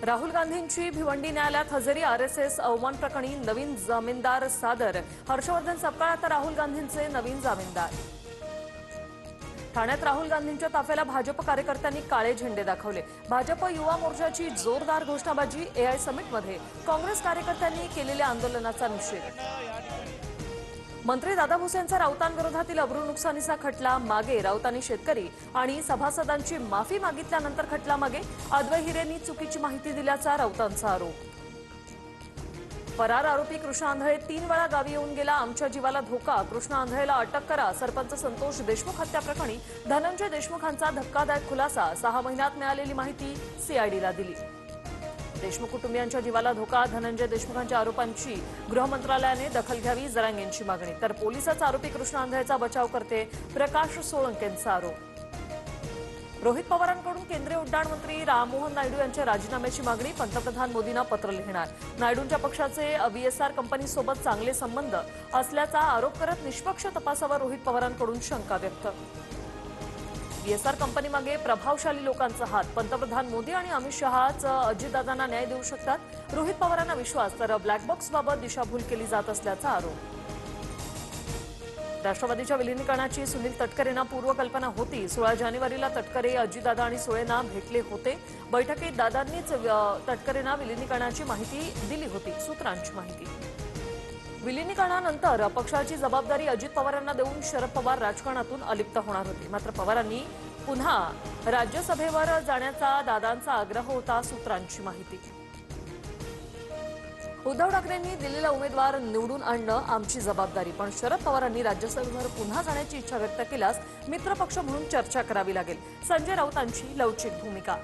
राहुल गांधींची भिवंडी न्यायालयात हजेरी. आरएसएस अवमान प्रकरणी नवीन जामीनदार सादर. हर्षवर्धन सपकाळ आता राहुल गांधींचे नवीन जामीनदार. ठाण्यात राहुल गांधींच्या ताफ्याला भाजप कार्यकर्त्यांनी काळे झेंडे दाखवले. भाजप युवा मोर्चाची जोरदार घोषणाबाजी. एआय समिटमध्ये काँग्रेस कार्यकर्त्यांनी केलेल्या आंदोलनाचा निषेध. मंत्री दादा भुसे यांचा राऊतांविरोधातील अब्रू नुकसानीचा खटला मागे. राऊतांनी शेतकरी आणि सभासदांची माफी मागितल्यानंतर खटला मागे. अद्वै हिरेंनी चुकीची माहिती दिल्याचा राऊतांचा आरोप. फरार आरोपी कृष्णा आंधळे 3 वेळा गावी येऊन गेला. आमच्या जीवाला धोका. कृष्णा आंधळेला अटक करा. सरपंच संतोष देशमुख हत्या प्रकरणी धनंजय देशमुखांचा धक्कादायक खुलासा. 6 महिन्यात मिळालेली माहिती सीआयडीला दिली. देशमुख कुटुंबियांच्या जीवाला धोका. धनंजय देशमुखांच्या आरोपांची गृह मंत्रालयाने दखल घ्यावी. जरांगेंची मागणी. तर पोलिसच आरोपी कृष्णा आंधळेचा बचाव करते. प्रकाश सोळंकेंचा आरोप. रोहित पवारांकडून केंद्रीय उड्डाण मंत्री राममोहन नायडू यांच्या राजीनाम्याची मागणी. पंतप्रधान मोदींना पत्र लिहिणार. नायडूंच्या पक्षाचे बीएसआर कंपनीसोबत चांगले संबंध असल्याचा आरोप करत निष्पक्ष तपासावर रोहित पवारांकडून शंका व्यक्त. बीएसआर कंपनीमागे प्रभावशाली लोकांचा हात. पंतप्रधान मोदी आणि अमित शहाच अजितदादांना न्याय देऊ शकतात. रोहित पवारांना विश्वास. तर ब्लॅक बॉक्सबाबत दिशाभूल केली जात असल्याचा आरोप. राष्ट्रवादीच्या विलिनीकरणाची सुनील तटकरेंना पूर्वकल्पना होती. 16 जानेवारीला तटकरे अजितदादा आणि सुळेंना भेटले होते. बैठकीत दादांनीच तटकरेंना विलिनीकरणाची माहिती दिली होती. सूत्रांची माहिती. विलिनीकरणानंतर पक्षाची जबाबदारी अजित पवारांना देऊन शरद पवार राजकारणातून अलिप्त होणार होते. मात्र पवारांनी पुन्हा राज्यसभेवर जाण्याचा दादांचा आग्रह होता. सूत्रांची माहिती. उद्धव ठाकरेंनी दिलेला उमेदवार निवडून आणणं आमची जबाबदारी. पण शरद पवारांनी राज्यसभेवर पुन्हा जाण्याची इच्छा व्यक्त केल्यास मित्रपक्ष म्हणून चर्चा करावी लागेल. संजय राऊतांची लवचिक भूमिका.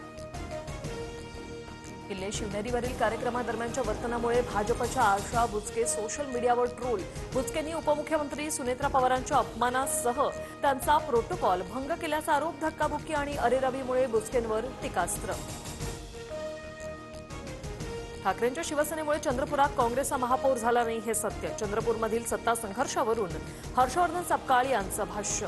किल्ले शिवनेरीवरील कार्यक्रमादरम्यानच्या वर्तनामुळे भाजपच्या आशा बुचके सोशल मीडियावर ट्रोल. बुचकेंनी उपमुख्यमंत्री सुनेत्रा पवारांच्या अपमानासह त्यांचा प्रोटोकॉल भंग केल्याचा आरोप. धक्काबुक्की आणि अरेरावीमुळे बुचकेंवर टीकास्त्र. ठाकरेंच्या शिवसेनेमुळे चंद्रपुरात काँग्रेसचा महापौर झाला नाही हे सत्य. चंद्रपूरमधील सत्ता संघर्षावरून हर्षवर्धन सपकाळ यांचं भाष्य.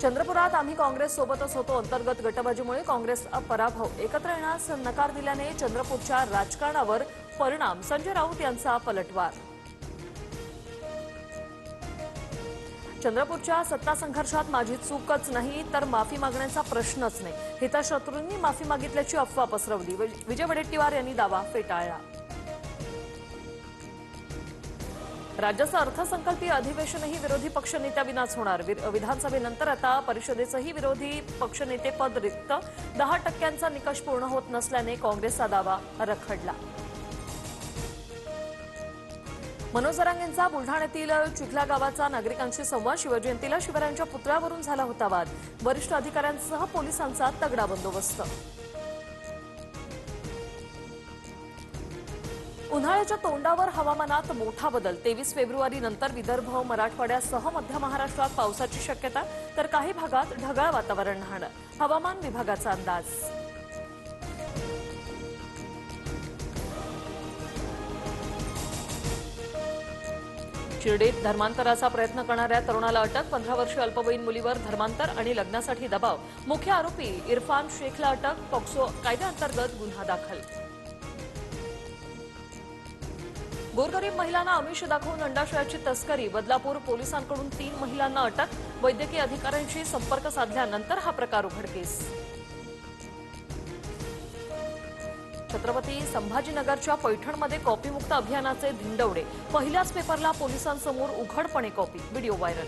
चंद्रपुरात आम्ही काँग्रेस सोबतच होतो. अंतर्गत गटबाजीमुळे काँग्रेसचा पराभव. एकत्र येण्यास नकार दिल्याने चंद्रपूरच्या राजकारणावर परिणाम. संजय राऊत यांचा पलटवार. चंद्रपूरच्या सत्ता संघर्षात माझी चूकच नाही तर माफी मागण्याचा प्रश्नच नाही. हितशत्रूंनी माफी मागितल्याची अफवा पसरवली. विजय वडेट्टीवार यांनी दावा फेटाळला. राज्याचं अर्थसंकल्पीय अधिवेशनही विरोधी पक्षनेत्याविनाच होणार. विधानसभेनंतर आता परिषदेचंही विरोधी पक्षनेतेपद रिक्त. 10% निकष पूर्ण होत नसल्याने काँग्रेसचा दावा रखडला. मनोज जरांगेंचा बुलढाण्यातील चिखला गावाचा नागरिकांशी संवाद. शिवजयंतीला शिवरायांच्या पुतळ्यावरून झाला होता वाद. वरिष्ठ अधिकाऱ्यांसह पोलिसांचा तगडा बंदोबस्त. उन्हाळ्याच्या तोंडावर हवामानात मोठा बदल. 23 फेब्रुवारी नंतर विदर्भ मराठवाड्यासह मध्य महाराष्ट्रात पावसाची शक्यता. तर काही भागात ढगाळ वातावरण राहणार. हवामान विभागाचा अंदाज. शिर्डीत धर्मांतराचा प्रयत्न करणाऱ्या तरुणाला अटक. 15 वर्षीय अल्पवयीन मुलीवर धर्मांतर आणि लग्नासाठी दबाव. मुख्य आरोपी इरफान शेखला अटक. पॉक्सो कायद्याअंतर्गत गुन्हा दाखल. गोरगरीब महिलांना आमिष दाखवून अंडाशयाची तस्करी. बदलापूर पोलिसांकडून 3 महिलांना अटक. वैद्यकीय अधिकाऱ्यांशी संपर्क साधल्यानंतर हा प्रकार उघडकीस. छत्रपती संभाजीनगरच्या पैठणमध्ये कॉपीमुक्त अभियानाचे धिंडवडे. पहिल्याच पेपरला पोलिसांसमोर उघडपणे कॉपी. Video viral.